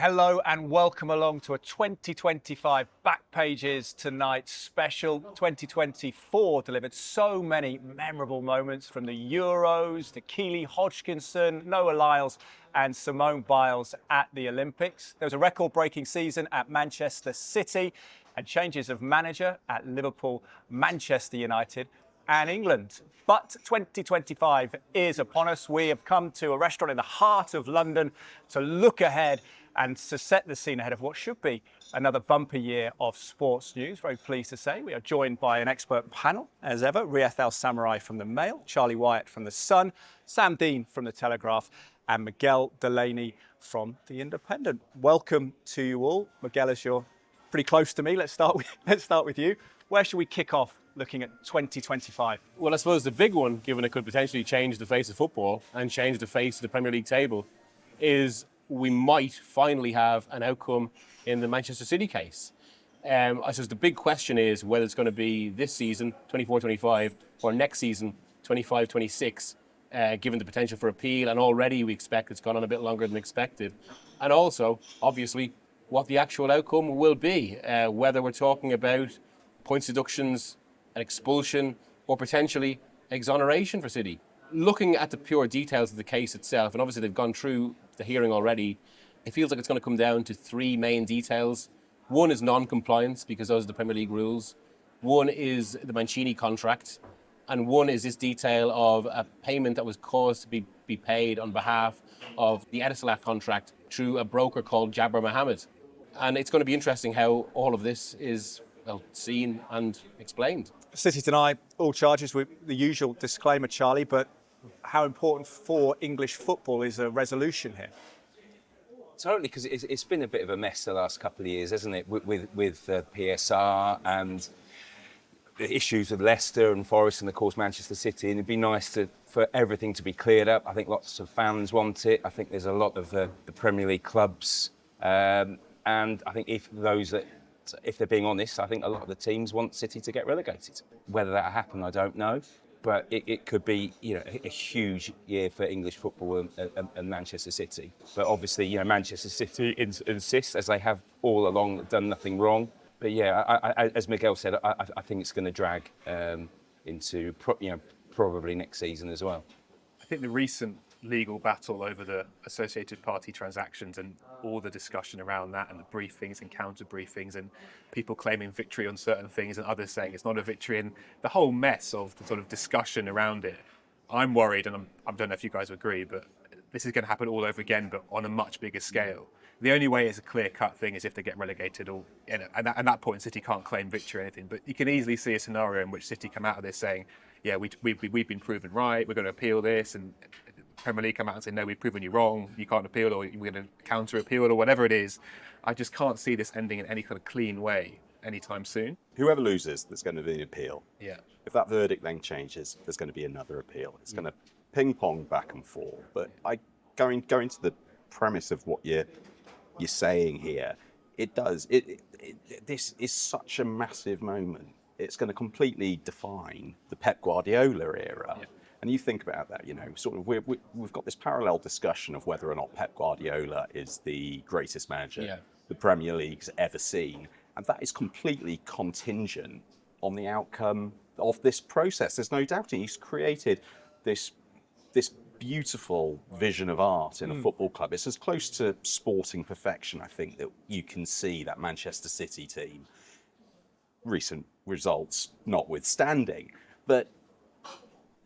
Hello and welcome along to a 2025 Back Pages Tonight special. 2024 delivered so many memorable moments, from the Euros to Keely Hodgkinson, Noah Lyles and Simone Biles at the Olympics. There was a record-breaking season at Manchester City and changes of manager at Liverpool, Manchester United and England. But 2025 is upon us. We have come to a restaurant in the heart of London to look ahead and to set the scene ahead of what should be another bumper year of sports news. Very pleased to say we are joined by an expert panel, as ever. Riyadh Al-Samurai from the Mail, Charlie Wyatt from the Sun, Sam Dean from the Telegraph, and Miguel Delaney from the Independent. Welcome to you all. Miguel, as you're pretty close to me, let's start with you. Where should we kick off looking at 2025? Well, I suppose the big one, given it could potentially change the face of football and change the face of the Premier League table, is we might finally have an outcome in the Manchester City case. I suppose the big question is whether it's going to be this season, 24-25, or next season, 25-26, given the potential for appeal. And already we expect it's gone on a bit longer than expected. And also, obviously, what the actual outcome will be, whether we're talking about points deductions, an expulsion, or potentially exoneration for City. Looking at the pure details of the case itself, and obviously they've gone through the hearing already, it feels like it's going to come down to three main details. One is non-compliance, because those are the Premier League rules. One is the Mancini contract. And one is this detail of a payment that was caused to be paid on behalf of the Etisalat contract through a broker called Jabbar Mohammed. And it's going to be interesting how all of this is seen and explained. City deny all charges with the usual disclaimer, Charlie, but how important for English football is a resolution here? Totally, because it's been a bit of a mess the last couple of years, hasn't it, with PSR and the issues with Leicester and Forest and, of course, Manchester City. And it'd be nice for everything to be cleared up. I think lots of fans want it. I think there's a lot of the Premier League clubs. And I think if they're being honest, I think a lot of the teams want City to get relegated. Whether that'll happen, I don't know. But it could be, a huge year for English football and Manchester City. But obviously, Manchester City insists, as they have all along, done nothing wrong. But yeah, as Miguel said, I think it's going to drag into probably next season as well. I think the recent legal battle over the associated party transactions and all the discussion around that and the briefings and counter briefings and people claiming victory on certain things and others saying it's not a victory, and the whole mess of the sort of discussion around it, I'm worried, and I don't know if you guys agree, but this is going to happen all over again, but on a much bigger scale. The only way it's a clear-cut thing is if they get relegated, or at that point City can't claim victory or anything. But you can easily see a scenario in which City come out of this saying, yeah, we've been proven right, we're going to appeal this, and Premier League come out and say, no, we've proven you wrong, you can't appeal, or we're going to counter-appeal, or whatever it is. I just can't see this ending in any kind of clean way anytime soon. Whoever loses, there's going to be an appeal. Yeah. If that verdict then changes, there's going to be another appeal. It's going to ping-pong back and forth. But going to the premise of what you're saying here, this is such a massive moment. It's going to completely define the Pep Guardiola era. Yeah. And you think about that, we've got this parallel discussion of whether or not Pep Guardiola is the greatest manager the Premier League's ever seen. And that is completely contingent on the outcome of this process. There's no doubting he's created this beautiful vision of art in a football club. It's as close to sporting perfection, I think, that you can see that Manchester City team, recent results notwithstanding. But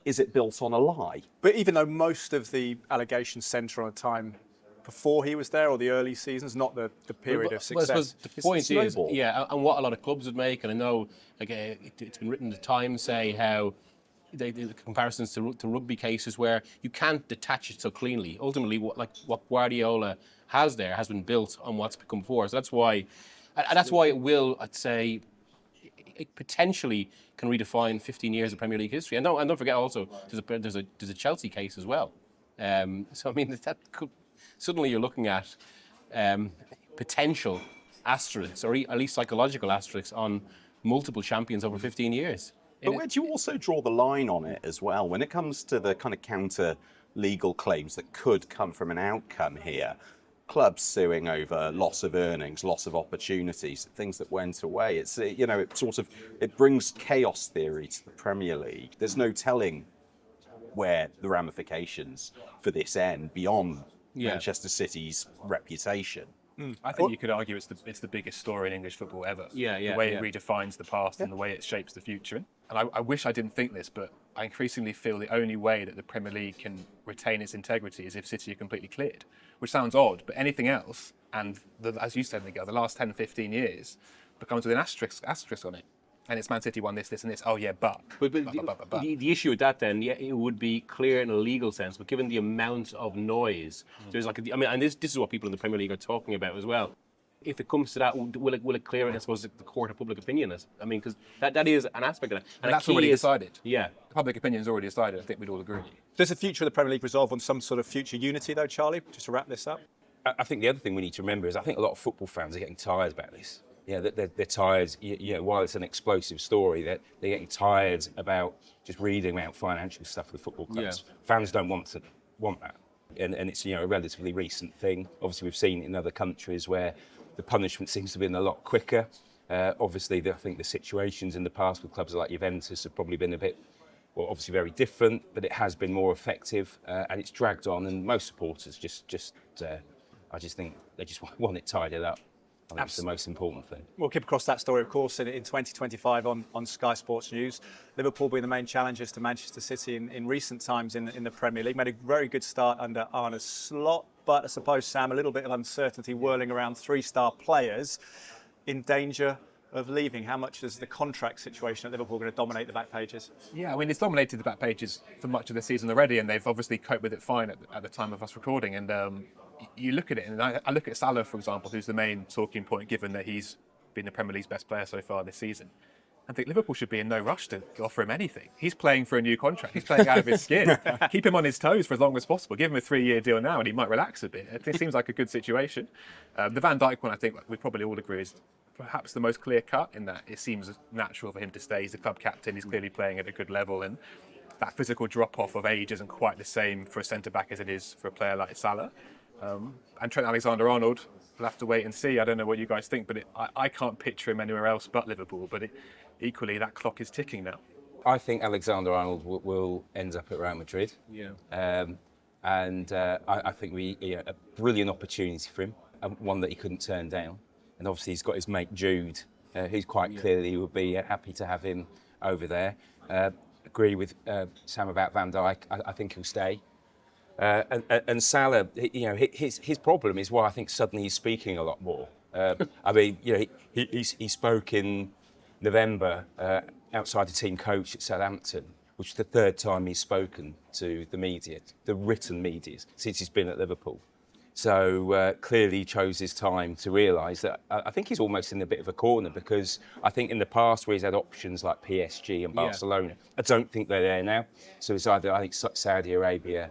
is it built on a lie? But even though most of the allegations centre on a time before he was there, or the early seasons, not the period of success. Well, I suppose the point is, and what a lot of clubs would make, and I know it's been written in the Times, say how the comparisons to rugby cases where you can't detach it so cleanly. Ultimately, what Guardiola has there has been built on what's come before. So that's why it will, I'd say, it potentially can redefine 15 years of Premier League history. And don't forget also, there's a Chelsea case as well. So I mean, that could, suddenly you're looking at potential asterisks, or at least psychological asterisks, on multiple champions over 15 years. But where do you also draw the line on it as well? When it comes to the kind of counter legal claims that could come from an outcome here, clubs suing over loss of earnings, loss of opportunities, things that went away. It's it brings chaos theory to the Premier League. There's no telling where the ramifications for this end beyond Manchester City's reputation. I think you could argue it's the biggest story in English football ever. The way it redefines the past and the way it shapes the future. And I wish I didn't think this, but I increasingly feel the only way that the Premier League can retain its integrity is if City are completely cleared, which sounds odd, but anything else, and as you said, Miguel, the last 10, 15 years becomes with an asterisk on it. And it's Man City won this, and this. Oh yeah, but. The issue with that then, it would be clear in a legal sense, but given the amount of noise, there's and this is what people in the Premier League are talking about as well. If it comes to that, will it clear? I suppose the court of public opinion is. I mean, because that is an aspect of that. And that's already decided. Yeah, the public opinion is already decided. I think we'd all agree. Does the future of the Premier League resolve on some sort of future unity, though, Charlie? Just to wrap this up. I think the other thing we need to remember is I think a lot of football fans are getting tired about this. Yeah, they're tired. While it's an explosive story, they're getting tired about just reading about financial stuff with football clubs. Fans don't want that, and it's a relatively recent thing. Obviously, we've seen it in other countries where the punishment seems to have been a lot quicker. Obviously, I think the situations in the past with clubs like Juventus have probably been obviously very different, but it has been more effective, and it's dragged on. And most supporters I just think they just want it tidied up. I think that's the most important thing. We'll keep across that story, of course, in 2025 on Sky Sports News. Liverpool being the main challengers to Manchester City in recent times in the Premier League. Made a very good start under Arne Slot, but I suppose, Sam, a little bit of uncertainty whirling around three-star players in danger of leaving. How much is the contract situation at Liverpool going to dominate the back pages? Yeah, I mean, it's dominated the back pages for much of the season already, and they've obviously coped with it fine at the time of us recording. And you look at it, and I look at Salah, for example, who's the main talking point, given that he's been the Premier League's best player so far this season. I think Liverpool should be in no rush to offer him anything. He's playing for a new contract. He's playing out of his skin. Keep him on his toes for as long as possible. Give him a 3-year deal now, and he might relax a bit. It seems like a good situation. The Van Dijk one, I think we probably all agree, is perhaps the most clear-cut in that it seems natural for him to stay. He's the club captain. He's clearly playing at a good level, and that physical drop-off of age isn't quite the same for a centre-back as it is for a player like Salah. And Trent Alexander-Arnold, we'll have to wait and see. I don't know what you guys think, but I can't picture him anywhere else but Liverpool. But equally, that clock is ticking now. I think Alexander-Arnold will end up at Real Madrid. Yeah. I think a brilliant opportunity for him, one that he couldn't turn down. And obviously, he's got his mate Jude, who's quite clearly would be happy to have him over there. Agree with Sam about Van Dijk. I think he'll stay. And Salah, his problem is why I think suddenly he's speaking a lot more. I mean, he spoke in November outside the team coach at Southampton, which is the third time he's spoken to the media, the written media, since he's been at Liverpool. So clearly he chose his time to realise that I think he's almost in a bit of a corner, because I think in the past where he's had options like PSG and Barcelona, I don't think they're there now. So it's either, I think, Saudi Arabia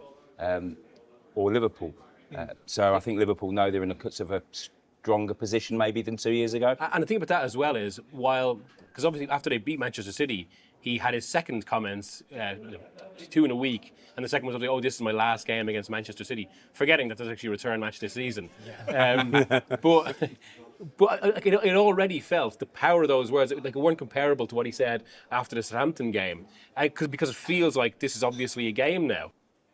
or Liverpool. So I think Liverpool know they're in a sort of a stronger position maybe than 2 years ago. And the thing about that as well is, because obviously after they beat Manchester City, he had his second comments, 2 in a week, and the second was, this is my last game against Manchester City, forgetting that there's actually a return match this season. But it already felt the power of those words, like it weren't comparable to what he said after the Southampton game, because it feels like this is obviously a game now.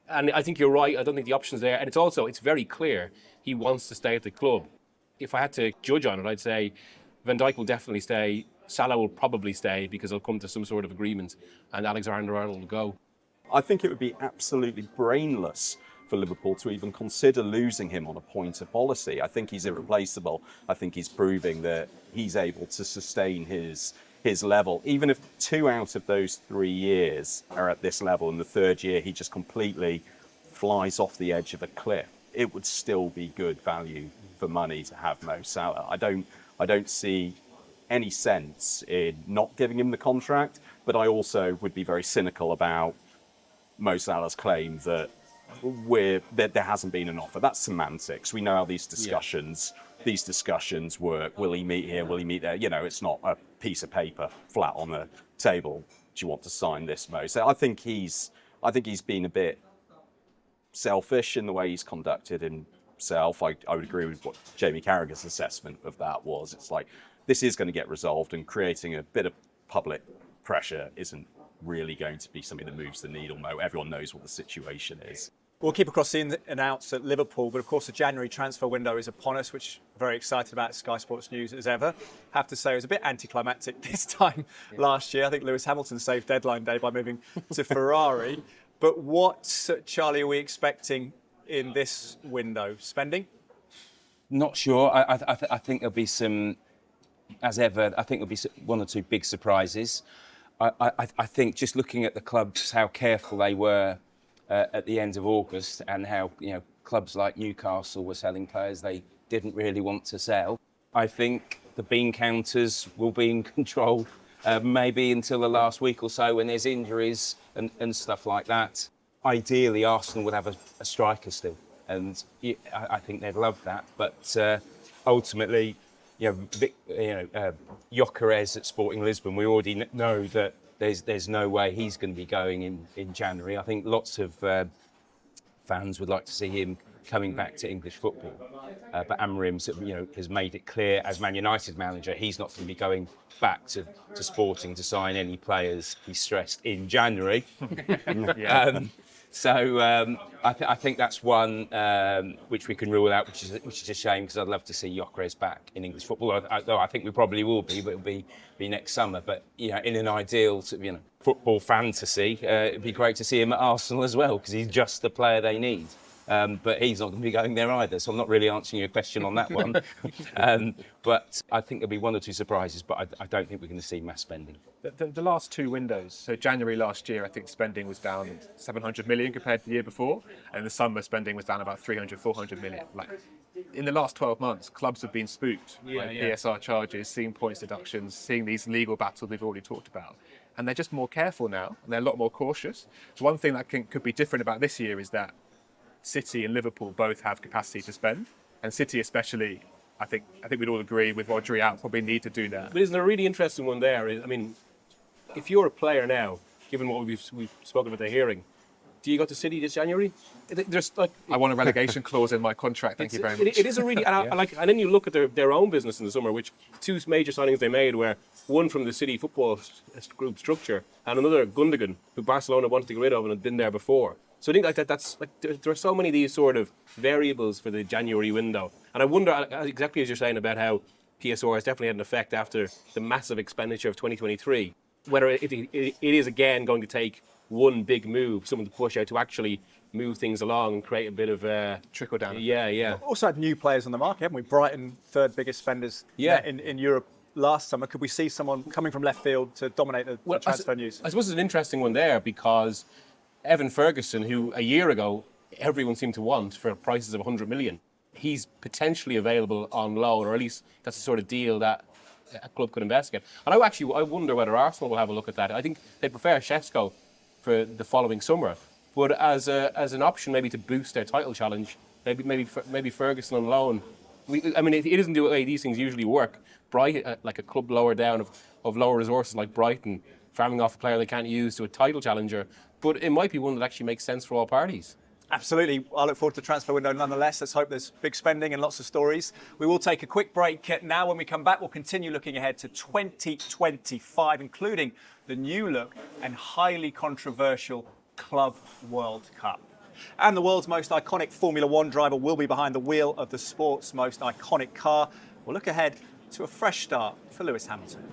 And I think you're right. I don't think the option's there. And it's very clear he wants to stay at the club. If I had to judge on it, I'd say Van Dijk will definitely stay. Salah will probably stay because he'll come to some sort of agreement, and Alexander-Arnold will go. I think it would be absolutely brainless for Liverpool to even consider losing him on a point of policy. I think he's irreplaceable. I think he's proving that he's able to sustain his level. Even if 2 out of those 3 years are at this level, and the third year he just completely flies off the edge of a cliff, it would still be good value for money to have Mo Salah. I don't see any sense in not giving him the contract, but I also would be very cynical about Mo Salah's claim that there hasn't been an offer. That's semantics. We know how these discussions work. Will he meet here? Will he meet there? It's not a piece of paper flat on the table. Do you want to sign this, Mo? So I think he's been a bit selfish in the way he's conducted itself. I would agree with what Jamie Carragher's assessment of that was. It's like, this is going to get resolved, and creating a bit of public pressure isn't really going to be something that moves the needle. Everyone knows what the situation is. We'll keep across the announced at Liverpool, but of course the January transfer window is upon us, which I'm very excited about Sky Sports News as ever. Have to say it was a bit anticlimactic this time last year. I think Lewis Hamilton saved deadline day by moving to Ferrari. But what, Charlie, are we expecting in this window? Spending? Not sure. I think there'll be some, as ever, I think there'll be one or two big surprises. I think just looking at the clubs, how careful they were at the end of August, and how clubs like Newcastle were selling players they didn't really want to sell. I think the bean counters will be in control maybe until the last week or so when there's injuries and stuff like that. Ideally, Arsenal would have a striker still, and I think they'd love that. But ultimately, Gyökeres at Sporting Lisbon, we already know that there's no way he's going to be going in January. I think lots of fans would like to see him coming back to English football. But Amorim has made it clear, as Man United manager, he's not going to be going back to Sporting to sign any players, he stressed, in January. I think that's one which we can rule out, which is a shame, because I'd love to see Gyökeres back in English football. Though I think we probably will be, but it'll be next summer. But in an ideal football fantasy, it'd be great to see him at Arsenal as well, because he's just the player they need. But he's not going to be going there either, so I'm not really answering your question on that one. But I think there'll be one or two surprises, but I don't think we're going to see mass spending. The last two windows, so January last year, I think spending was down 700 million compared to the year before, and the summer spending was down about 300, 400 million. In the last 12 months, clubs have been spooked by PSR charges, seeing points deductions, seeing these legal battles we've already talked about. And they're just more careful now, and they're a lot more cautious. So one thing that could be different about this year is that City and Liverpool both have capacity to spend, and City especially, I think we'd all agree, with Rodri out, probably need to do that. But isn't there a really interesting one there? I mean, if you're a player now, given what we've spoken about the hearing, do you go to City this January? There's I want a relegation clause in my contract. Thank you very much. It is a really, and then you look at their own business in the summer, which two major signings they made were one from the City football group structure, and another Gundogan, who Barcelona wanted to get rid of and had been there before. So I think there are so many of these sort of variables for the January window. And I wonder, exactly as you're saying about how PSR has definitely had an effect after the massive expenditure of 2023, whether it is again going to take one big move, someone to push out to actually move things along and create a bit of trickle down. Yeah. Also had new players on the market, haven't we? Brighton, third biggest spenders in Europe last summer. Could we see someone coming from left field to dominate the transfer news? I suppose it's an interesting one there, because Evan Ferguson, who a year ago everyone seemed to want for prices of 100 million, he's potentially available on loan, or at least that's the sort of deal that a club could investigate. And I wonder whether Arsenal will have a look at that. I think they prefer Šeško for the following summer, but as an option maybe to boost their title challenge, maybe Ferguson on loan. It isn't the way these things usually work. Brighton, like a club lower down of lower resources like Brighton, farming off a player they can't use to a title challenger. But it might be one that actually makes sense for all parties. Absolutely. I look forward to the transfer window nonetheless. Let's hope there's big spending and lots of stories. We will take a quick break now. When we come back, we'll continue looking ahead to 2025, including the new look and highly controversial Club World Cup. And the world's most iconic Formula One driver will be behind the wheel of the sport's most iconic car. We'll look ahead to a fresh start for Lewis Hamilton.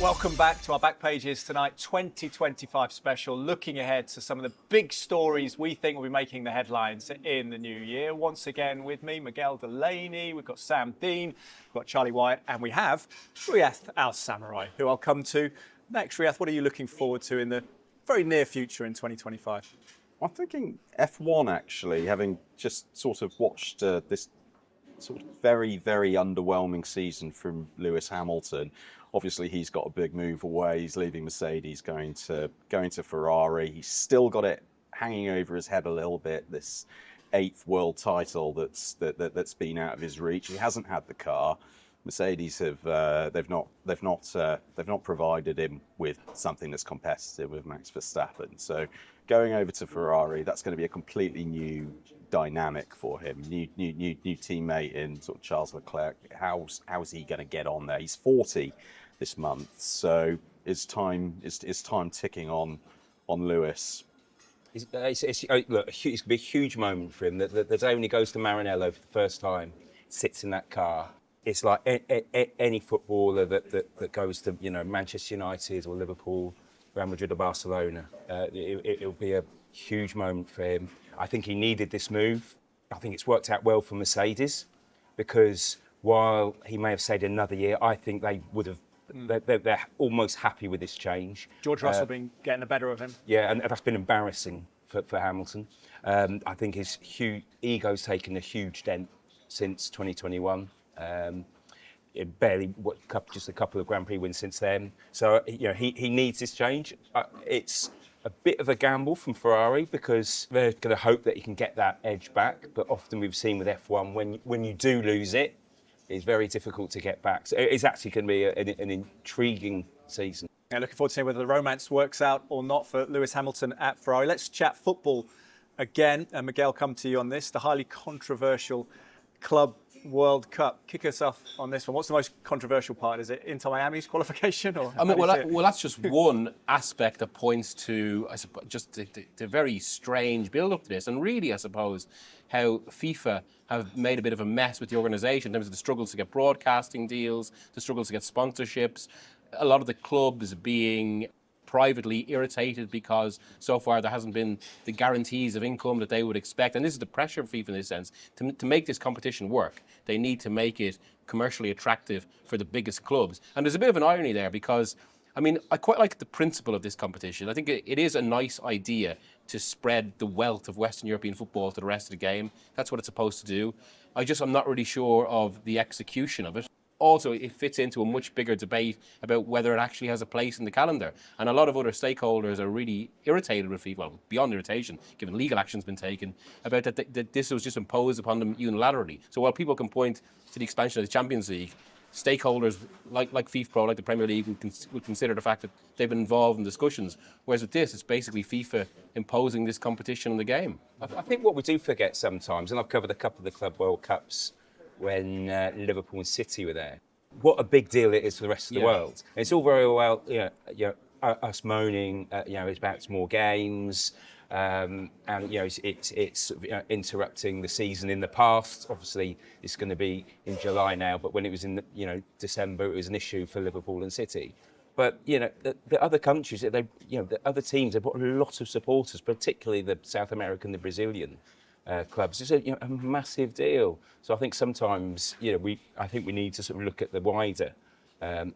Welcome back to our Back Pages Tonight 2025 special, looking ahead to some of the big stories we think will be making the headlines in the new year. Once again with me, Miguel Delaney, we've got Sam Dean, we've got Charlie Wyatt, and we have Riyadh Al Samurai, who I'll come to next. Riyadh, what are you looking forward to in the very near future in 2025? I'm thinking F1, actually, having just sort of watched this sort of very, very underwhelming season from Lewis Hamilton. Obviously, he's got a big move away. He's leaving Mercedes, going to Ferrari. He's still got it hanging over his head a little bit, this 8th world title that's been out of his reach. He hasn't had the car. Mercedes have they've not provided him with something that's competitive with Max Verstappen. So going over to Ferrari, that's going to be a completely new dynamic for him. New teammate in sort of Charles Leclerc. How's he going to get on there? He's 40 this month, so is time ticking on Lewis. Look, it's going to be a huge moment for him. The day when he goes to Maranello for the first time, sits in that car. It's like any footballer that goes to Manchester United or Liverpool, Real Madrid or Barcelona. It'll be a huge moment for him. I think he needed this move. I think it's worked out well for Mercedes, because while he may have stayed another year, I think they would have. They're almost happy with this change. George Russell been getting the better of him. Yeah, and that's been embarrassing for Hamilton. I think his ego's taken a huge dent since 2021. Just a couple of Grand Prix wins since then. So he needs this change. It's a bit of a gamble from Ferrari, because they're going to hope that he can get that edge back. But often we've seen with F1, when you do lose it, it's very difficult to get back. So it's actually going to be an intriguing season. Yeah, looking forward to seeing whether the romance works out or not for Lewis Hamilton at Ferrari. Let's chat football again. And Miguel, come to you on this. The highly controversial Club World Cup. Kick us off on this one. What's the most controversial part? Is it Inter Miami's qualification? Or that's just one aspect that points to, I suppose, just the very strange build-up to this. And really, I suppose, how FIFA have made a bit of a mess with the organisation in terms of the struggles to get broadcasting deals, the struggles to get sponsorships. A lot of the clubs being privately irritated because so far there hasn't been the guarantees of income that they would expect. And this is the pressure of FIFA in this sense. To make this competition work, they need to make it commercially attractive for the biggest clubs. And there's a bit of an irony there, because, I quite like the principle of this competition. I think it is a nice idea to spread the wealth of Western European football to the rest of the game. That's what it's supposed to do. I'm not really sure of the execution of it. Also, it fits into a much bigger debate about whether it actually has a place in the calendar. And a lot of other stakeholders are really irritated with FIFA, well, beyond irritation, given legal action's been taken, about that this was just imposed upon them unilaterally. So while people can point to the expansion of the Champions League, stakeholders like FIFA, like the Premier League, would consider the fact that they've been involved in discussions. Whereas with this, it's basically FIFA imposing this competition on the game. I think what we do forget sometimes, and I've covered a couple of the Club World Cups when Liverpool and City were there, what a big deal it is for the rest of the world. And it's all very well, us moaning, it's about more games, and it's interrupting the season in the past. Obviously, it's going to be in July now, but when it was in December, it was an issue for Liverpool and City. But the other countries, the other teams, they've got a lot of supporters, particularly the South American, the Brazilian clubs. It's a massive deal. So I think sometimes, we need to sort of look at the wider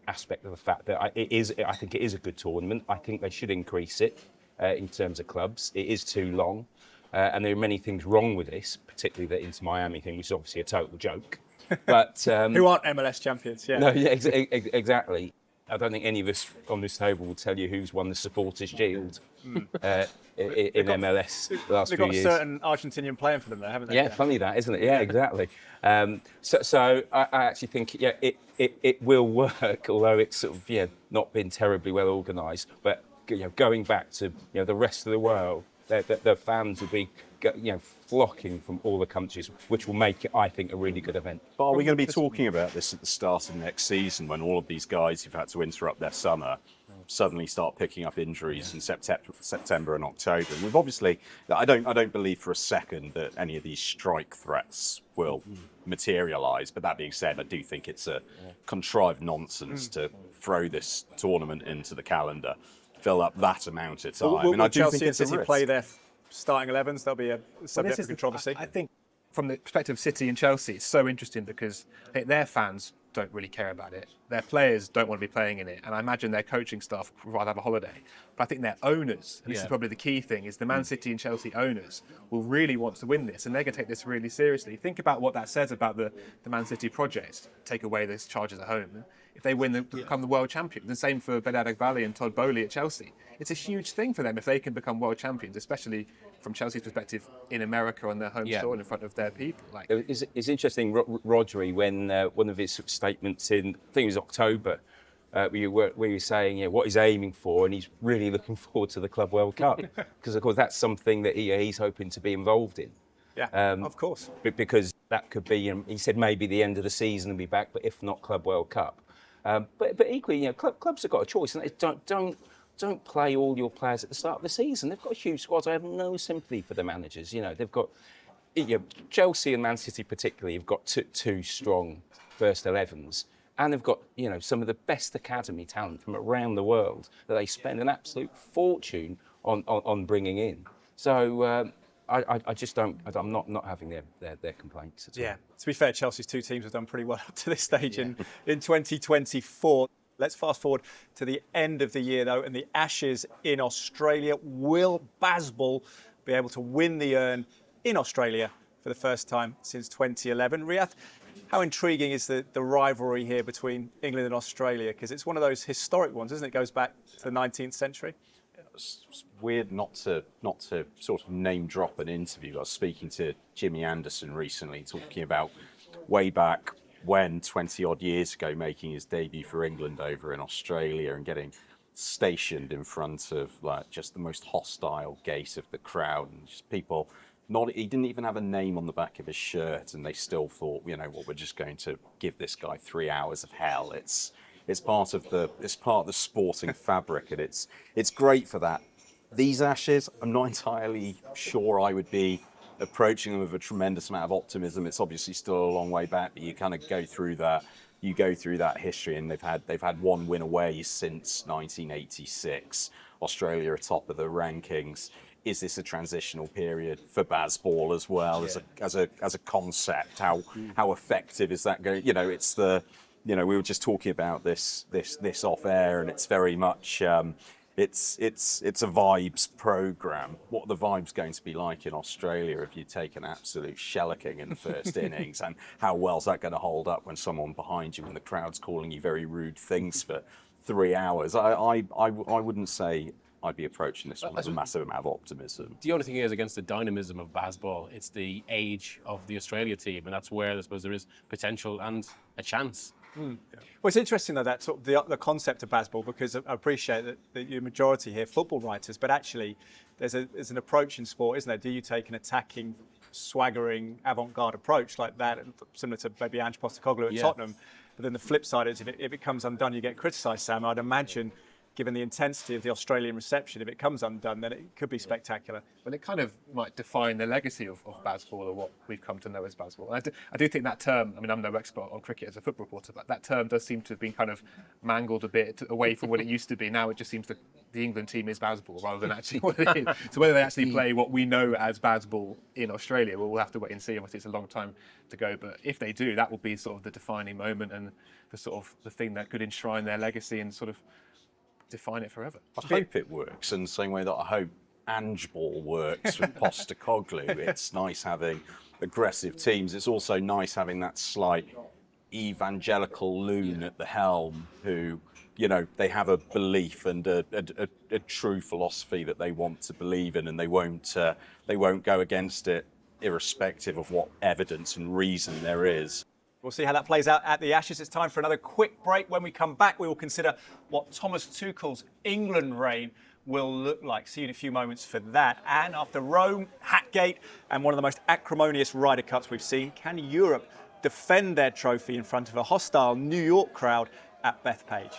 aspect of the fact that I think it is a good tournament. I think they should increase it in terms of clubs. It is too long, and there are many things wrong with this, particularly the Inter Miami thing, which is obviously a total joke. But who aren't MLS champions? Yeah. No, exactly. I don't think any of us on this table will tell you who's won the Supporters' Shield in MLS the last few years. They've got a certain Argentinian playing for them there, haven't they? Yeah, funny that, isn't it? Yeah, exactly. So I actually think it will work, although it's sort of not been terribly well organised. But going back to the rest of the world, the fans will be flocking from all the countries, which will make it, I think, a really good event. But are we going to be talking about this at the start of next season, when all of these guys who've had to interrupt their summer suddenly start picking up injuries in September and October? And we've obviously, I don't believe for a second that any of these strike threats will materialise. But that being said, I do think it's a contrived nonsense to throw this tournament into the calendar, fill up that amount of time. Will I do Chelsea think it's and a City risk. play their starting 11s? That'll be a subject of controversy. I think from the perspective of City and Chelsea, it's so interesting because I think their fans don't really care about it. Their players don't want to be playing in it. And I imagine their coaching staff would rather have a holiday. But I think their owners, and this is probably the key thing, is the Man City and Chelsea owners will really want to win this, and they're going to take this really seriously. Think about what that says about the Man City project, take away those charges at home. if they win, become the world champions. The same for Bali and Todd Bowley at Chelsea. It's a huge thing for them if they can become world champions, especially from Chelsea's perspective in America on their home soil in front of their people. Like, it's interesting, Rodri, when one of his statements in, I think it was October, where you were saying what he's aiming for, and he's really looking forward to the Club World Cup, because of course that's something that he's hoping to be involved in. Yeah, of course. Because that could be, he said maybe the end of the season and be back, but if not, Club World Cup. But equally, clubs have got a choice, and don't play all your players at the start of the season. They've got huge squads. I have no sympathy for the managers. They've got Chelsea and Man City particularly have got two strong first 11s. And they've got, some of the best academy talent from around the world that they spend an absolute fortune on bringing in. So I just don't. I'm not having their complaints at all. Yeah. To be fair, Chelsea's two teams have done pretty well up to this stage in 2024. Let's fast forward to the end of the year, though, and the Ashes in Australia. Will Bazball be able to win the urn in Australia for the first time since 2011? Riyadh, how intriguing is the rivalry here between England and Australia? Because it's one of those historic ones, isn't it? It goes back to the 19th century. It's weird not to sort of name drop an interview. I was speaking to Jimmy Anderson recently, talking about way back when 20 odd years ago, making his debut for England over in Australia and getting stationed in front of like just the most hostile gate of the crowd, and just people. He didn't even have a name on the back of his shirt, and they still thought, we're just going to give this guy 3 hours of hell. It's part of the sporting fabric, and it's great for that. These Ashes, I'm not entirely sure I would be approaching them with a tremendous amount of optimism. It's obviously still a long way back, but you kind of go through that. You go through that history, and they've had one win away since 1986. Australia are top of the rankings. Is this a transitional period for Bazball as well as a concept? How effective is that going? It's we were just talking about this off air, and it's very much it's a vibes program. What are the vibes going to be like in Australia if you take an absolute shellacking in the first innings, and how well is that going to hold up when someone behind you and the crowd's calling you very rude things for 3 hours? I wouldn't say I'd be approaching this one with a massive amount of optimism. The only thing is, against the dynamism of Bazball, it's the age of the Australia team, and that's where I suppose there is potential and a chance. Well, it's interesting though, that sort of the concept of Bazball, because I appreciate that your majority here football writers, but actually there's an approach in sport, isn't there? Do you take an attacking, swaggering, avant-garde approach like that, similar to maybe Ange Postecoglou at Tottenham? But then the flip side is if it comes undone, you get criticised, Sam. I'd imagine, given the intensity of the Australian reception, if it comes undone, then it could be spectacular. Well, it kind of might define the legacy of Bazball, or what we've come to know as Bazball. And I do think that term, I'm no expert on cricket as a football reporter, but that term does seem to have been kind of mangled a bit away from what it used to be. Now it just seems that the England team is Bazball rather than actually what it is. So whether they actually play what we know as Bazball in Australia, we'll have to wait and see. Obviously, it's a long time to go, but if they do, that will be sort of the defining moment and the thing that could enshrine their legacy and sort of define it forever. I hope it works in the same way that I hope Ange Ball works with Postecoglou. It's nice having aggressive teams. It's also nice having that slight evangelical loon at the helm who, they have a belief and a true philosophy that they want to believe in, and they won't go against it irrespective of what evidence and reason there is. We'll see how that plays out at the Ashes. It's time for another quick break. When we come back, we will consider what Thomas Tuchel's England reign will look like. See you in a few moments for that. And after Rome, Hatgate, and one of the most acrimonious Ryder Cups we've seen, can Europe defend their trophy in front of a hostile New York crowd at Bethpage?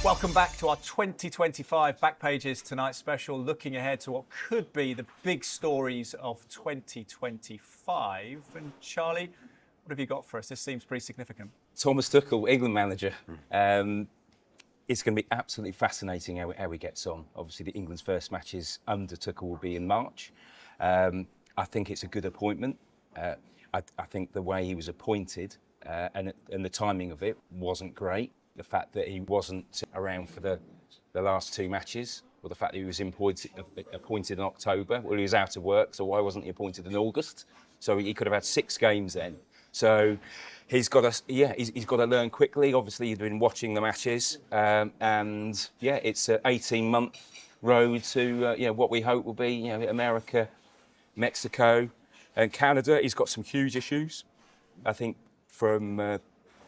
Welcome back to our 2025 Back Pages Tonight special, looking ahead to what could be the big stories of 2025. And Charlie, what have you got for us? This seems pretty significant. Thomas Tuchel, England manager. It's going to be absolutely fascinating how he gets on. Obviously, the England's first matches under Tuchel will be in March. I think it's a good appointment. I think the way he was appointed and the timing of it wasn't great. The fact that he wasn't around for the last 2 matches, or the fact that he was appointed in October. Well, he was out of work, so why wasn't he appointed in August? So he could have had 6 games then. So he's got to learn quickly. Obviously, he's been watching the matches, and it's an 18-month road to what we hope will be America, Mexico, and Canada. He's got some huge issues, I think, from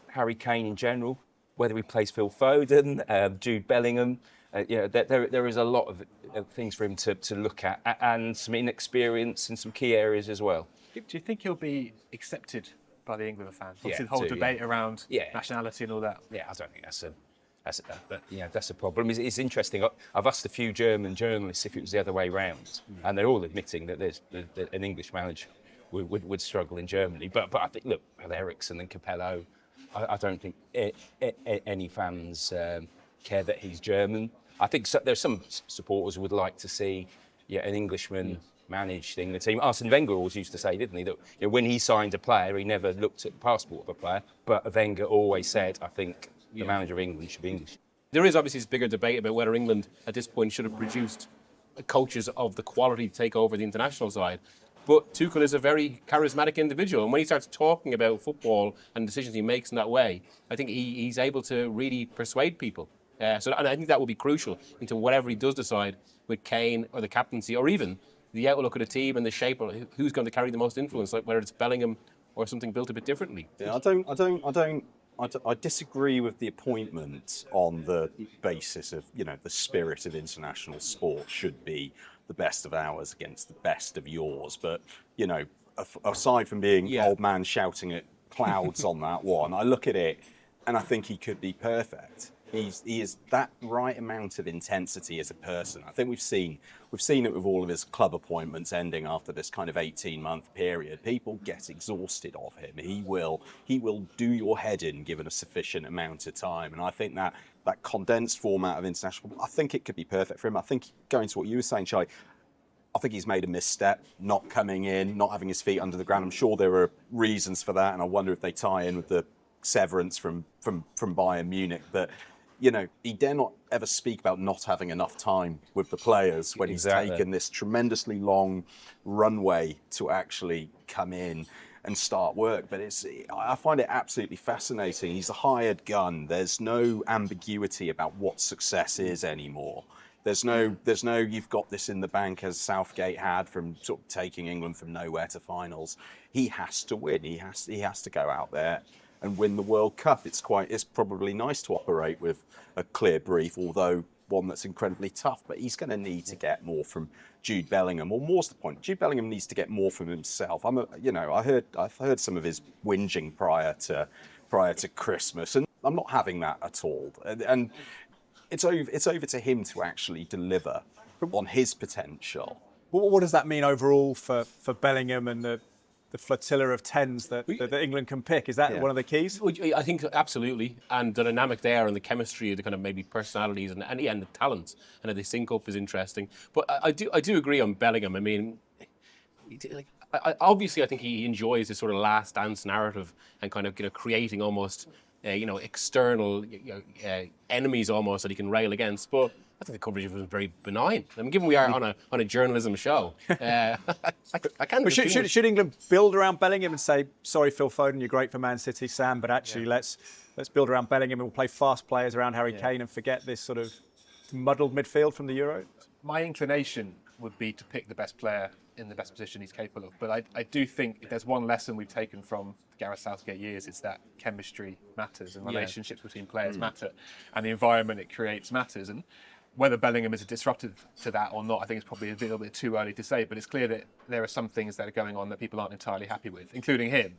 Harry Kane in general. Whether he plays Phil Foden, Jude Bellingham, there is a lot of things for him to look at, and some inexperience in some key areas as well. Do you think he'll be accepted by the England fans? Yeah, Obviously, the whole do, debate around Yeah. nationality and all that. Yeah, I don't think that's a problem. It's interesting. I've asked a few German journalists if it was the other way round, and they're all admitting that that an English manager would struggle in Germany. But I think, look, with Eriksen and Capello, I don't think any fans care that he's German. I think there's some supporters who would like to see an Englishman manage the England team. Arsene Wenger always used to say, didn't he, that when he signed a player, he never looked at the passport of a player. But Wenger always said, I think the manager of England should be English. There is obviously this bigger debate about whether England at this point should have produced coaches of the quality to take over the international side. But Tuchel is a very charismatic individual, and when he starts talking about football and decisions he makes in that way, I think he's able to really persuade people. And I think that will be crucial into whatever he does decide with Kane or the captaincy, or even the outlook of the team and the shape, or who's going to carry the most influence, like whether it's Bellingham or something built a bit differently. Yeah, I disagree with the appointment on the basis of, the spirit of international sport should be the best of ours against the best of yours. But, aside from being old man shouting at clouds on that one, I look at it and I think he could be perfect. He is that right amount of intensity as a person. I think we've seen it with all of his club appointments ending after this kind of 18-month period. People get exhausted of him. He will do your head in given a sufficient amount of time. And I think that condensed format of international, I think it could be perfect for him. I think, going to what you were saying, Charlie, I think he's made a misstep, not coming in, not having his feet under the ground. I'm sure there are reasons for that, and I wonder if they tie in with the severance from Bayern Munich. But he dare not ever speak about not having enough time with the players when he's taken this tremendously long runway to actually come in and start work. But I find it absolutely fascinating. He's a hired gun. There's no ambiguity about what success is anymore. There's no you've got this in the bank as Southgate had from sort of taking England from nowhere to finals. He has to win. He has to go out there and win the World Cup. It's probably nice to operate with a clear brief, although one that's incredibly tough. But he's going to need to get more from Jude Bellingham, or more's the point, Jude Bellingham needs to get more from himself. I've heard some of his whinging prior to Christmas, and I'm not having that at all. And it's over to him to actually deliver on his potential. What does that mean overall for Bellingham and the flotilla of 10s that England can pick? Is that one of the keys? I think absolutely, and the dynamic there and the chemistry, the kind of maybe personalities and the talent and the sync up is interesting. But I do agree on Bellingham. I mean, obviously I think he enjoys this sort of last dance narrative and kind of creating almost external enemies almost that he can rail against. But I think the coverage of it was very benign. I mean, given we are on a journalism show, I can't. But should England build around Bellingham and say, sorry, Phil Foden, you're great for Man City, Sam, but actually let's build around Bellingham and we'll play fast players around Harry Kane and forget this sort of muddled midfield from the Euro? My inclination would be to pick the best player in the best position he's capable of. But I do think if there's one lesson we've taken from Gareth Southgate years, it's that chemistry matters and relationships between players matter, and the environment it creates matters. And whether Bellingham is a disruptor to that or not, I think it's probably a little bit too early to say, but it's clear that there are some things that are going on that people aren't entirely happy with, including him.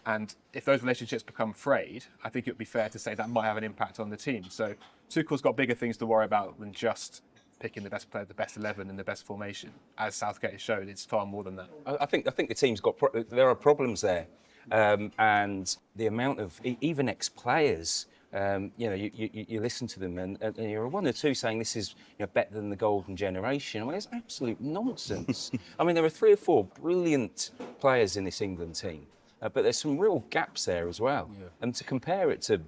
And if those relationships become frayed, I think it would be fair to say that might have an impact on the team. So Tuchel's got bigger things to worry about than just picking the best player, the best 11 in the best formation. As Southgate has showed, it's far more than that. I think the team's got there are problems there, and the amount of even ex-players. You listen to them and you're one or two saying this is better than the golden generation. I mean, it's absolute nonsense. I mean, there are 3 or 4 brilliant players in this England team. but there's some real gaps there as well. Yeah. And to compare it to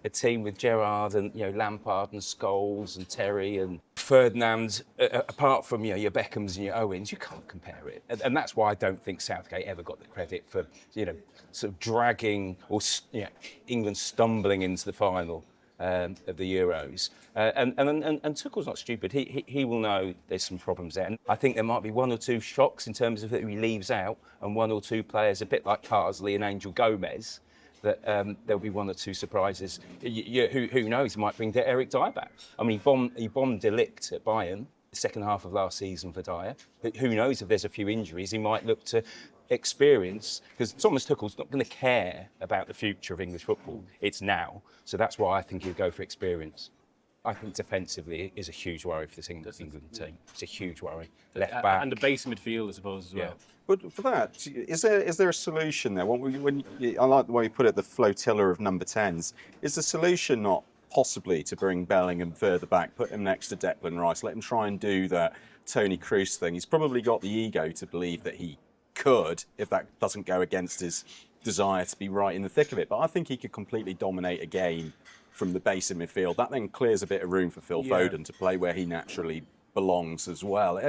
a team with Gerrard and Lampard and Scholes and Terry and Ferdinand, apart from your Beckhams and your Owens, you can't compare it. And that's why I don't think Southgate ever got the credit for sort of dragging or England stumbling into the final of the Euros. And Tuchel's not stupid. He will know there's some problems there. And I think there might be one or two shocks in terms of who he leaves out, and one or two players, a bit like Carsley and Angel Gomez, that there'll be one or two surprises. Who knows? He might bring Eric Dyer back. I mean, he bombed De Ligt at Bayern the second half of last season for Dyer. Who knows if there's a few injuries, he might look to experience, because Thomas Tuchel's not going to care about the future of English football. It's now. So that's why I think he'll go for experience. I think defensively it is a huge worry for this England team. It's a huge worry. Left back. And the base midfield, I suppose, as well. Yeah. But for that, is there a solution there? I like the way you put it, the flotilla of number 10s. Is the solution not possibly to bring Bellingham further back, put him next to Declan Rice, let him try and do that Tony Kroos thing? He's probably got the ego to believe that he could, if that doesn't go against his desire to be right in the thick of it. But I think he could completely dominate a game from the base of midfield. That then clears a bit of room for Phil Foden to play where he naturally belongs as well.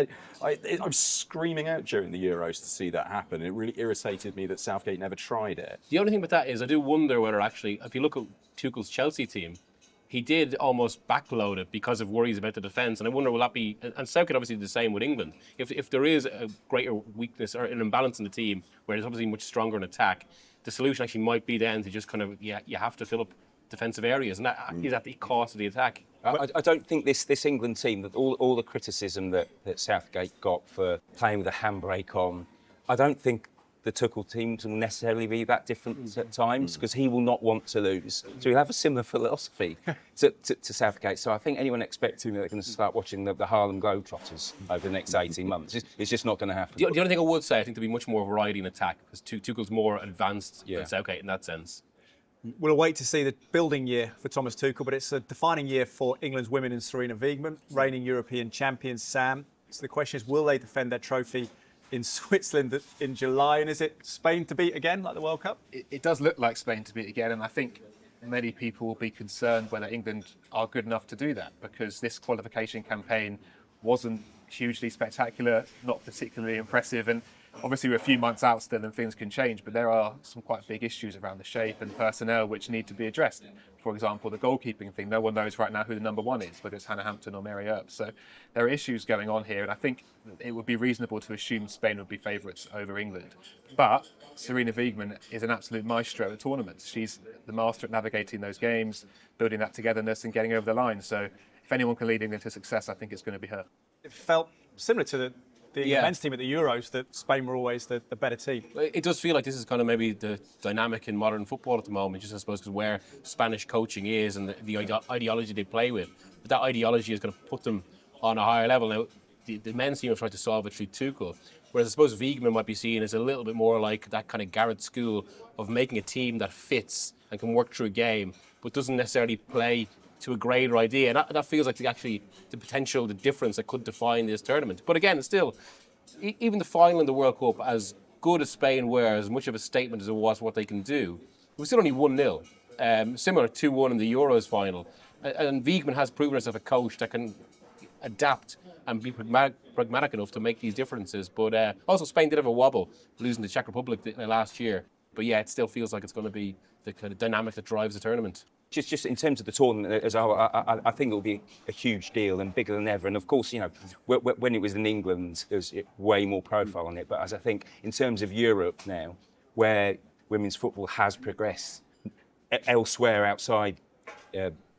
I'm screaming out during the Euros to see that happen. It really irritated me that Southgate never tried it. The only thing with that is I do wonder whether actually, if you look at Tuchel's Chelsea team, he did almost backload it because of worries about the defence. And I wonder, will that be... And Southgate obviously did the same with England. If there is a greater weakness or an imbalance in the team, where it's obviously much stronger in attack, the solution actually might be then to just kind of, you have to fill up defensive areas. And that is at the cost of the attack. I don't think this England team, that all the criticism that Southgate got for playing with a handbrake on, I don't think the Tuchel teams will necessarily be that different at times, because he will not want to lose. So he'll have a similar philosophy to Southgate. So I think anyone expecting that they're going to start watching the Harlem Globetrotters over the next 18 months, it's just not going to happen. The only thing I would say, I think there'll be much more variety in attack, because Tuchel's more advanced than Southgate in that sense. We'll wait to see the building year for Thomas Tuchel, but it's a defining year for England's women and Serena Wiegmann, reigning European champions, Sam. So the question is, will they defend their trophy in Switzerland in July? And is it Spain to beat again, like the World Cup? It does look like Spain to beat again, and I think many people will be concerned whether England are good enough to do that, because this qualification campaign wasn't hugely spectacular, not particularly impressive, and obviously we're a few months out still and things can change, but there are some quite big issues around the shape and personnel which need to be addressed. For example, the goalkeeping thing, no one knows right now who the number one is, whether it's Hannah Hampton or Mary Earp. So there are issues going on here, and I think it would be reasonable to assume Spain would be favourites over England. But Serena Wiegmann is an absolute maestro at tournaments. She's the master at navigating those games, building that togetherness and getting over the line. So if anyone can lead England to success, I think it's going to be her. It felt similar to the men's team at the Euros, that Spain were always the better team. It does feel like this is kind of maybe the dynamic in modern football at the moment, just I suppose because where Spanish coaching is and the ideology they play with. But that ideology is going to put them on a higher level. Now, the men's team have tried to solve it through Tuchel, whereas I suppose Wiegmann might be seen as a little bit more like that kind of Garrett school of making a team that fits and can work through a game, but doesn't necessarily play to a greater idea. And that feels like the potential, the difference that could define this tournament. But again, still, even the final in the World Cup, as good as Spain were, as much of a statement as it was what they can do, it was still only 1-0. Similar 2-1 in the Euros final. And Wiegmann has proven herself a coach that can adapt and be pragmatic enough to make these differences. But also Spain did have a wobble, losing to the Czech Republic last year. But yeah, it still feels like it's going to be the kind of dynamic that drives the tournament. Just in terms of the tournament as a whole, I think it will be a huge deal and bigger than ever. And of course, when it was in England, there was way more profile on it. But as I think in terms of Europe now, where women's football has progressed elsewhere outside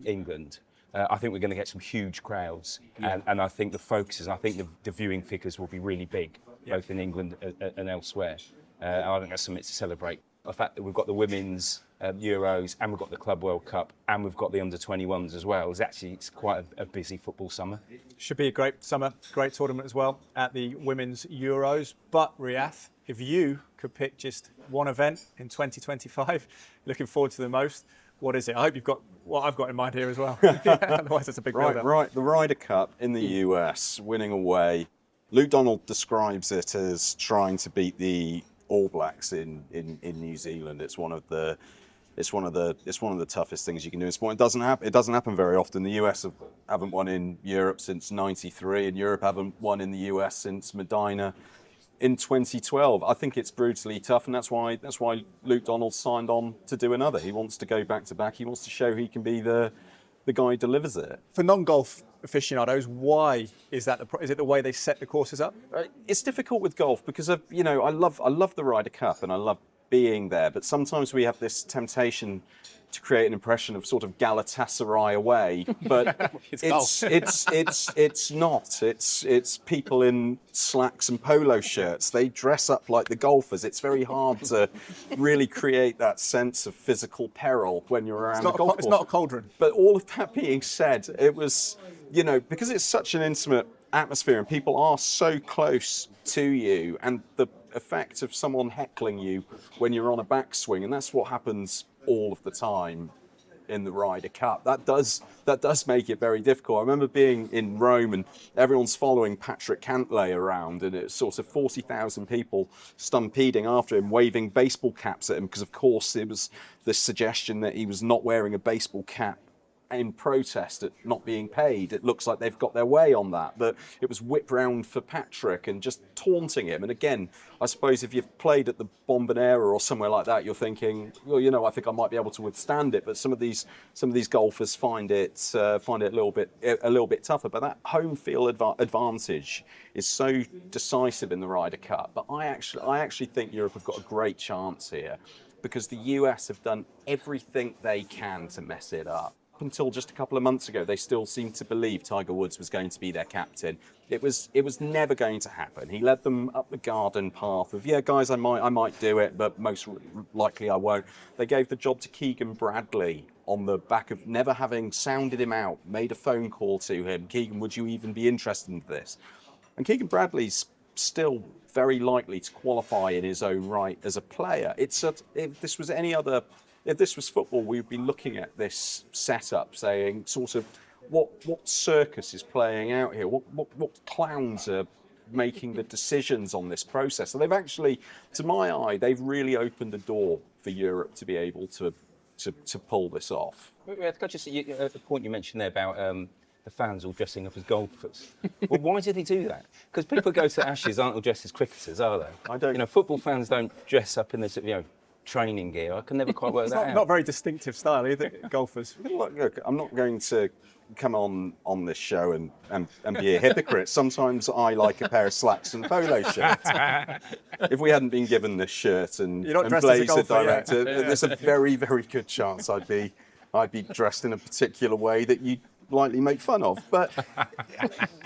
England, I think we're going to get some huge crowds. And I think the focus is, I think the viewing figures will be really big, both in England and elsewhere. I think that's something to celebrate. The fact that we've got the women's Euros and we've got the Club World Cup and we've got the under-21s as well. It's quite a busy football summer. Should be a great summer, great tournament as well at the women's Euros. But Riath, if you could pick just one event in 2025, looking forward to the most, what is it? I hope you've got what I've got in mind here as well. Otherwise, it's a big build-up. Right. The Ryder Cup in the US, winning away. Lou Donald describes it as trying to beat the All Blacks in New Zealand. It's one of the toughest things you can do in sport. It doesn't happen very often. The US haven't won in Europe since '93, and Europe haven't won in the US since Medina in 2012. I think it's brutally tough, and that's why Luke Donald signed on to do another. He wants to go back to back. He wants to show he can be the guy who delivers it. For non-golf aficionados, why is that? Is it the way they set the courses up? It's difficult with golf because I love the Ryder Cup and I love being there, but sometimes we have this temptation to create an impression of sort of Galatasaray away, but it's not. It's people in slacks and polo shirts. They dress up like the golfers. It's very hard to really create that sense of physical peril when you're around the golf course. It's not a cauldron. But all of that being said, it was, because it's such an intimate atmosphere and people are so close to you, and the effect of someone heckling you when you're on a backswing, and that's what happens all of the time in the Ryder Cup. That does make it very difficult. I remember being in Rome and everyone's following Patrick Cantlay around, and it's sort of 40,000 people stampeding after him, waving baseball caps at him, because of course it was the suggestion that he was not wearing a baseball cap in protest at not being paid. It looks like they've got their way on that, but it was whipped round for Patrick and just taunting him. And again, I suppose if you've played at the Bombonera or somewhere like that, you're thinking, well, I think I might be able to withstand it. But some of these golfers find it a little bit tougher. But that home field advantage is so decisive in the Ryder Cup. But I actually think Europe have got a great chance here, because the US have done everything they can to mess it up. Until just a couple of months ago, they still seemed to believe Tiger Woods was going to be their captain. It was never going to happen. He led them up the garden path of, yeah, guys, I might do it, but most likely I won't. They gave the job to Keegan Bradley on the back of never having sounded him out, made a phone call to him. Keegan, would you even be interested in this? And Keegan Bradley's still very likely to qualify in his own right as a player. If this was football, we'd be looking at this setup saying, sort of, what circus is playing out here? What clowns are making the decisions on this process? So they've actually, to my eye, they've really opened the door for Europe to be able to pull this off. Can I just, the point you mentioned there about the fans all dressing up as golfers. Well, why did he do that? Because people go to Ashes aren't all dressed as cricketers, are they? I don't. Football fans don't dress up in this, training gear. I can never quite work that out. It's not very distinctive style either, golfers. Look, I'm not going to come on this show and be a hypocrite. Sometimes I like a pair of slacks and polo shirts. If we hadn't been given this shirt and Blazer director, there's a very, very good chance I'd be dressed in a particular way that you'd lightly make fun of. But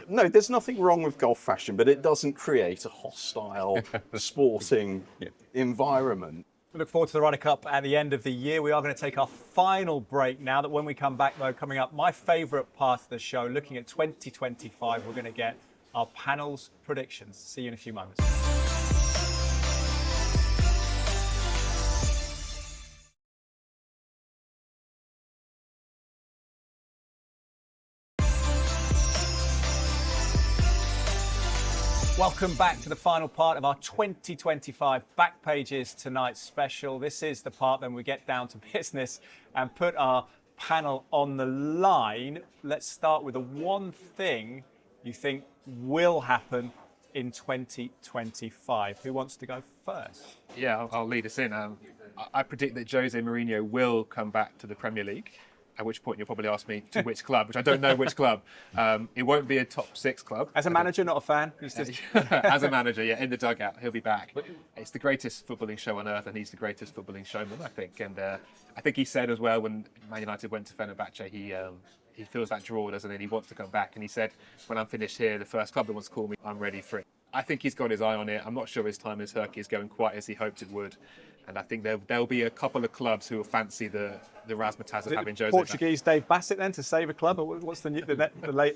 no, there's nothing wrong with golf fashion, but it doesn't create a hostile sporting environment. We look forward to the Ryder Cup at the end of the year. We are going to take our final break now. That when we come back, though, coming up, my favourite part of the show, looking at 2025, we're going to get our panel's predictions. See you in a few moments. Welcome back to the final part of our 2025 Back Pages Tonight special. This is the part when we get down to business and put our panel on the line. Let's start with the one thing you think will happen in 2025. Who wants to go first? Yeah, I'll lead us in. I predict that Jose Mourinho will come back to the Premier League. At which point you'll probably ask me to which club, which I don't know which club. It won't be a top 6 club. As a manager, not a fan. As a manager, yeah, in the dugout, he'll be back. It's the greatest footballing show on earth, and he's the greatest footballing showman, I think. And I think he said as well when Man United went to Fenerbahce, he feels that draw, doesn't he? He wants to come back, and he said, when I'm finished here, the first club that wants to call me, I'm ready for it. I think he's got his eye on it. I'm not sure his time in Turkey is going quite as he hoped it would. And I think there'll be a couple of clubs who will fancy the razzmatazz of having Jose Portuguese back. Dave Bassett then to save a club, or what's the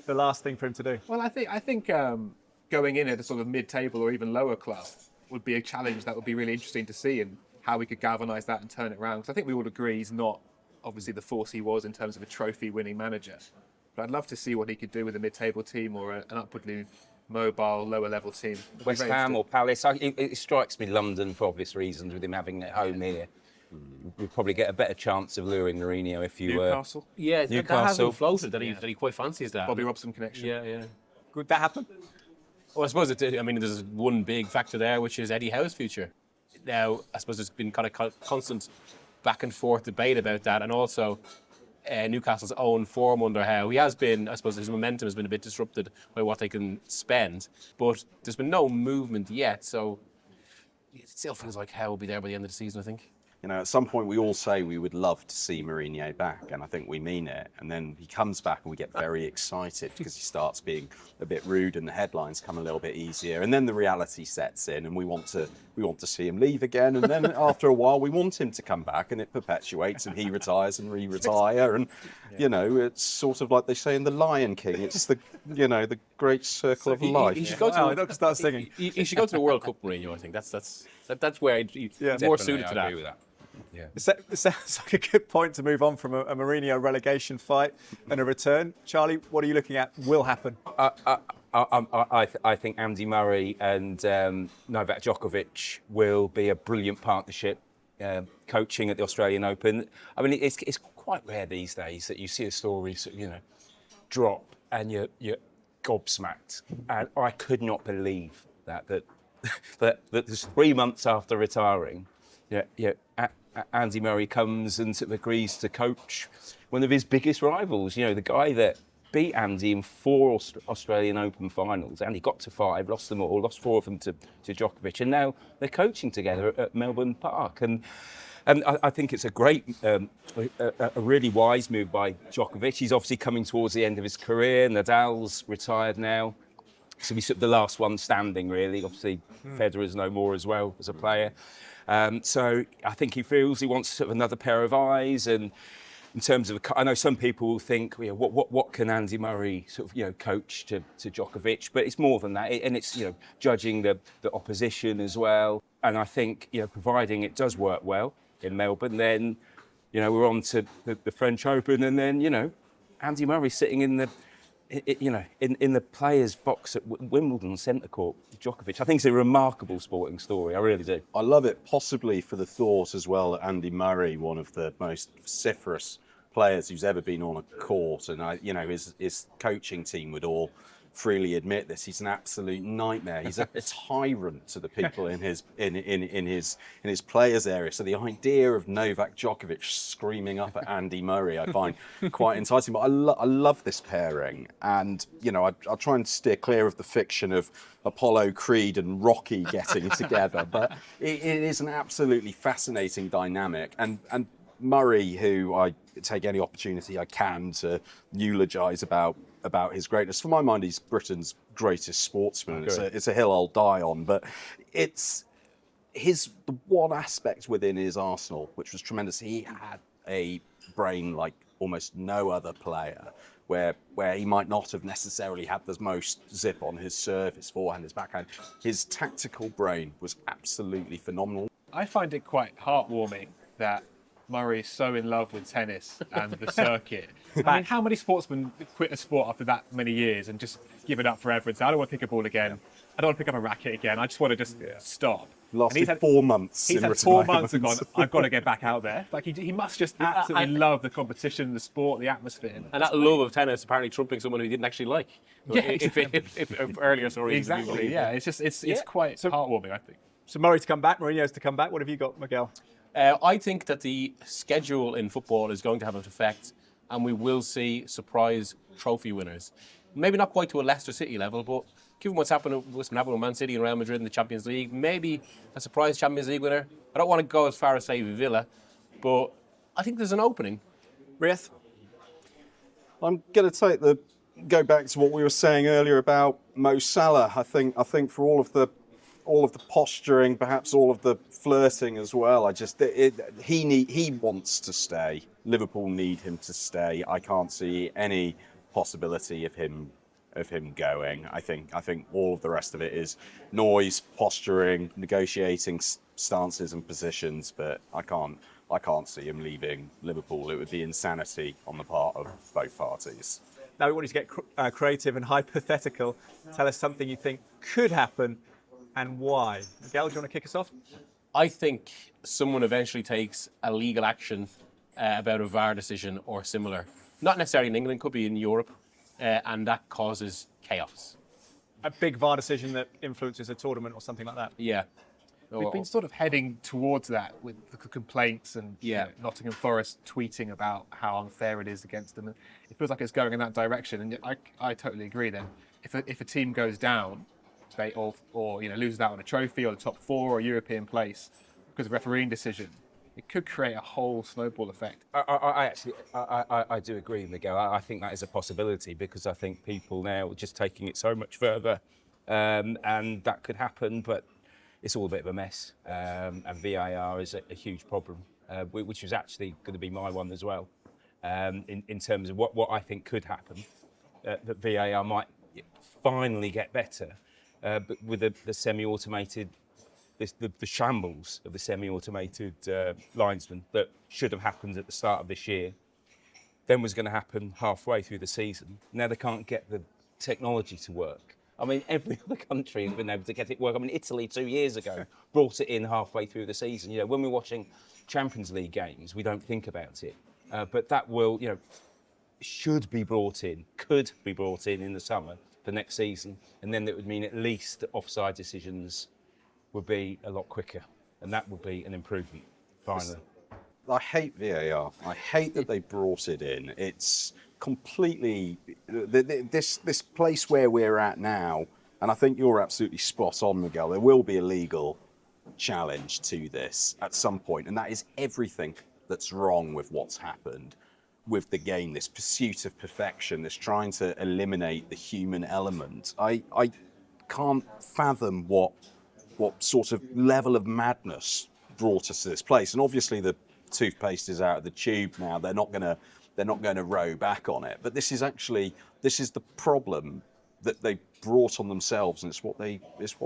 last thing for him to do? Well, I think going in at a sort of mid-table or even lower club would be a challenge that would be really interesting to see, and how we could galvanise that and turn it around. Because I think we all agree he's not obviously the force he was in terms of a trophy-winning manager. But I'd love to see what he could do with a mid-table team or an upwardly mobile, lower level team. West Ham or Palace. It strikes me London for obvious reasons with him having a home here. We'd probably get a better chance of luring Mourinho if you Newcastle. Yeah, that has Newcastle. been floated that he quite fancies that. Bobby Robson connection. Yeah. Could that happen? Well, I suppose there's one big factor there, which is Eddie Howe's future. Now, I suppose there's been kind of constant back and forth debate about that, and also Newcastle's own form under Howe. He has been, I suppose, his momentum has been a bit disrupted by what they can spend, but there's been no movement yet, so it still feels like Howe will be there by the end of the season, I think. You know, at some point we all say we would love to see Mourinho back, and I think we mean it. And then he comes back and we get very excited because he starts being a bit rude and the headlines come a little bit easier. And then the reality sets in and we want to see him leave again. And then after a while we want him to come back, and it perpetuates, and he retires and re-retire. And, you know, it's sort of like they say in The Lion King. It's the great circle of life. He should go to Start singing. He should go to the World Cup, Mourinho, I think. That's where he's more suited to I that. agree with that. Yeah. It sounds like a good point to move on from a Mourinho relegation fight and a return. Charlie, what are you looking at will happen? I think Andy Murray and Novak Djokovic will be a brilliant partnership coaching at the Australian Open. I mean, it's quite rare these days that you see a story, drop and you're gobsmacked. And I could not believe that just 3 months after retiring, Andy Murray comes and sort of agrees to coach one of his biggest rivals. You know, the guy that beat Andy in 4 Australian Open finals. Andy got to 5, lost them all, lost 4 of them to Djokovic, and now they're coaching together at Melbourne Park. And I think it's a great, a really wise move by Djokovic. He's obviously coming towards the end of his career. Nadal's retired now. So he's sort of the last one standing, really. Obviously, Federer's no more as well as a player. So I think he feels he wants sort of another pair of eyes. And in terms of, I know some people will think, what can Andy Murray sort of, coach to Djokovic? But it's more than that, and it's judging the opposition as well. And I think providing it does work well in Melbourne, then we're on to the French Open, and then Andy Murray sitting in the in the players' box at Wimbledon Centre Court, Djokovic. I think it's a remarkable sporting story. I really do. I love it, possibly for the thought as well that Andy Murray, one of the most vociferous players who's ever been on a court, and his coaching team would all freely admit this. He's an absolute nightmare. He's a tyrant to the people in his players area. So the idea of Novak Djokovic screaming up at Andy Murray, I find quite enticing. But I love this pairing, and I'll try and steer clear of the fiction of Apollo Creed and Rocky getting together. But it is an absolutely fascinating dynamic, and Murray, who I take any opportunity I can to eulogise about his greatness. For my mind, he's Britain's greatest sportsman. It's a hill I'll die on, but it's the one aspect within his arsenal which was tremendous. He had a brain like almost no other player, where he might not have necessarily had the most zip on his serve, his forehand, his backhand. His tactical brain was absolutely phenomenal. I find it quite heartwarming that Murray is so in love with tennis and the circuit. I mean, how many sportsmen quit a sport after that many years and just give it up forever and say, I don't want to pick a ball again. I don't want to pick up a racket again. I just want to just stop. Lasted 4 months. He's had 4 months and gone, I've got to get back out there. Like he must just absolutely love the competition, the sport, the atmosphere. And that love of tennis apparently trumping someone who he didn't actually like. Yeah, if earlier stories. Exactly, yeah. It's quite heartwarming, I think. So Murray to come back, Mourinho's to come back. What have you got, Miguel? I think that the schedule in football is going to have an effect, and we will see surprise trophy winners. Maybe not quite to a Leicester City level, but given what's happening with Man City and Real Madrid in the Champions League, maybe a surprise Champions League winner. I don't want to go as far as say Villa, but I think there's an opening. Rieth? I'm going to go back to what we were saying earlier about Mo Salah. I think for all of the posturing, perhaps all of the flirting as well. He wants to stay. Liverpool need him to stay. I can't see any possibility of him going. I think all of the rest of it is noise, posturing, negotiating stances and positions. But I can't see him leaving Liverpool. It would be insanity on the part of both parties. Now we want you to get creative and hypothetical. Tell us something you think could happen and why. Miguel, do you want to kick us off? I think someone eventually takes a legal action about a VAR decision or similar. Not necessarily in England, could be in Europe, and that causes chaos. A big VAR decision that influences a tournament or something like that. Yeah. We've been sort of heading towards that with the complaints and Nottingham Forest tweeting about how unfair it is against them. And it feels like it's going in that direction, and I totally agree. Then, if a team goes down, or loses out on a trophy or the top 4 or a European place because of a refereeing decision, it could create a whole snowball effect. I do agree, Miguel. I think that is a possibility because I think people now are just taking it so much further, and that could happen. But it's all a bit of a mess, and VAR is a huge problem, which was actually going to be my one as well. In terms of what I think could happen, that VAR might finally get better, but with the semi-automated. The shambles of the semi-automated linesman that should have happened at the start of this year, then was going to happen halfway through the season. Now they can't get the technology to work. I mean, every other country has been able to get it work. I mean, Italy 2 years ago brought it in halfway through the season. When we're watching Champions League games, we don't think about it, but that will, should be brought in, could be brought in the summer for next season, and then that would mean at least the offside decisions would be a lot quicker, and that would be an improvement, finally. I hate VAR. I hate that they brought it in. It's completely this place where we're at now, and I think you're absolutely spot on, Miguel. There will be a legal challenge to this at some point, and that is everything that's wrong with what's happened with the game. This pursuit of perfection, this trying to eliminate the human element. I can't fathom what sort of level of madness brought us to this place. And obviously the toothpaste is out of the tube now. They're not going to row back on it. But this is the problem that they brought on themselves, and it's what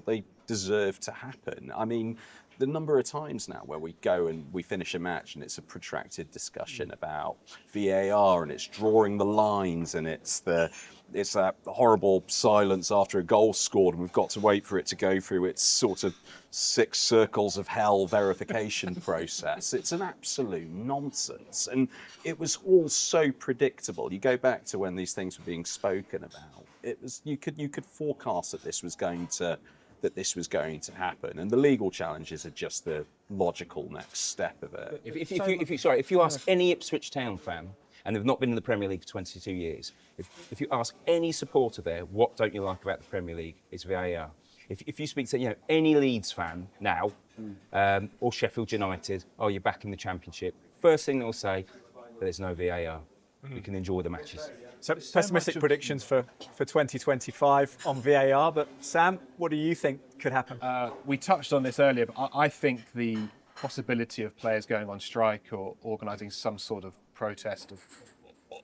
they deserve to happen. I mean, the number of times now where we go and we finish a match and it's a protracted discussion about VAR and it's drawing the lines and it's that horrible silence after a goal scored and we've got to wait for it to go through its sort of 6 circles of hell verification process. It's an absolute nonsense, and it was all so predictable. You go back to when these things were being spoken about. It was you could forecast that this was going to happen, and the legal challenges are just the logical next step of it. If you ask any Ipswich Town fan, and they've not been in the Premier League for 22 years, if you ask any supporter there, what don't you like about the Premier League, it's VAR. If you speak to any Leeds fan now, or Sheffield United, you're back in the Championship, first thing they'll say, there's no VAR. We can enjoy the matches. So pessimistic predictions for 2025 on VAR, but Sam, what do you think could happen? We touched on this earlier, but I think the possibility of players going on strike or organising some sort of protest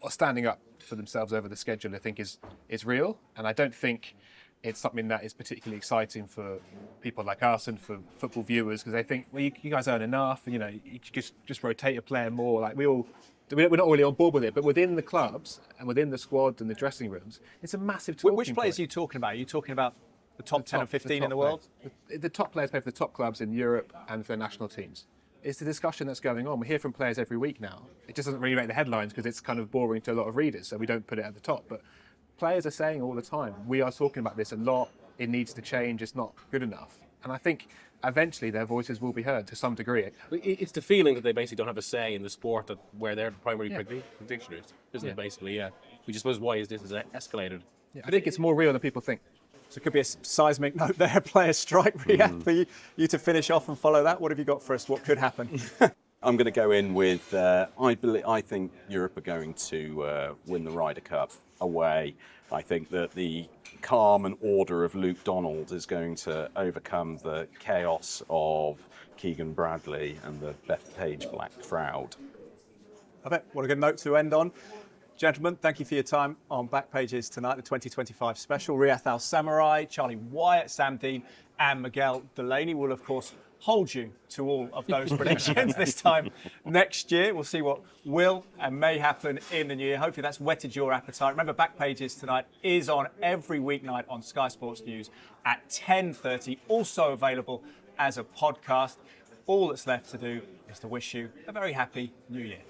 or standing up for themselves over the schedule, I think is real, and I don't think it's something that is particularly exciting for people like us and for football viewers, because they think, well, you guys earn enough, and you just rotate a player more. Like we're not really on board with it, but within the clubs and within the squad and the dressing rooms, it's a massive talking Which players point. are you talking about? Are you talking about the top 10 or 15 in the world? The top players play for the top clubs in Europe and for their national teams. It's the discussion that's going on. We hear from players every week now. It just doesn't really make the headlines because it's kind of boring to a lot of readers, so we don't put it at the top. But players are saying all the time, we are talking about this a lot, it needs to change, it's not good enough. And I think eventually their voices will be heard to some degree. It's the feeling that they basically don't have a say in the sport where they're the primary practitioners, isn't it, basically, Which I suppose why is this escalated. Yeah, I think it's more real than people think. So it could be a seismic note there, player strike for you to finish off and follow that. What have you got for us? What could happen? I'm going to go in with, I think Europe are going to win the Ryder Cup away. I think that the calm and order of Luke Donald is going to overcome the chaos of Keegan Bradley and the Bethpage Black crowd. I bet. What a good note to end on. Gentlemen, thank you for your time on Back Pages tonight, the 2025 special. Riath Al Samurai, Charlie Wyatt, Sam Dean and Miguel Delaney will, of course, hold you to all of those predictions this time next year. We'll see what will and may happen in the new year. Hopefully that's whetted your appetite. Remember, Back Pages tonight is on every weeknight on Sky Sports News at 10:30, also available as a podcast. All that's left to do is to wish you a very happy new year.